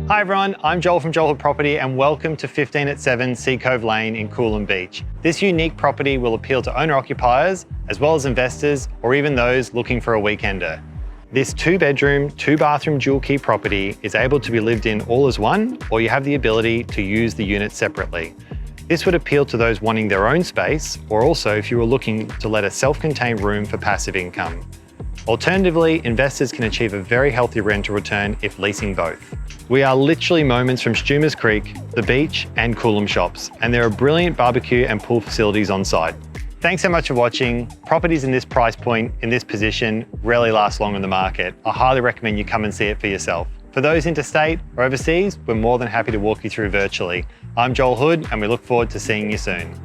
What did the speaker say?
Hi everyone, I'm Joel from Joel Hood Property and welcome to 15 at 7 Seacove Lane in Coolum Beach. This unique property will appeal to owner-occupiers as well as investors or even those looking for a weekender. This 2-bedroom, 2-bathroom dual-key property is able to be lived in all as one, or you have the ability to use the units separately. This would appeal to those wanting their own space, or also if you were looking to let a self-contained room for passive income. Alternatively, investors can achieve a very healthy rental return if leasing both. We are literally moments from Stumas Creek, the beach and Coolum shops, and there are brilliant barbecue and pool facilities on site. Thanks so much for watching. Properties in this price point, in this position, rarely last long on the market. I highly recommend you come and see it for yourself. For those interstate or overseas, we're more than happy to walk you through virtually. I'm Joel Hood and we look forward to seeing you soon.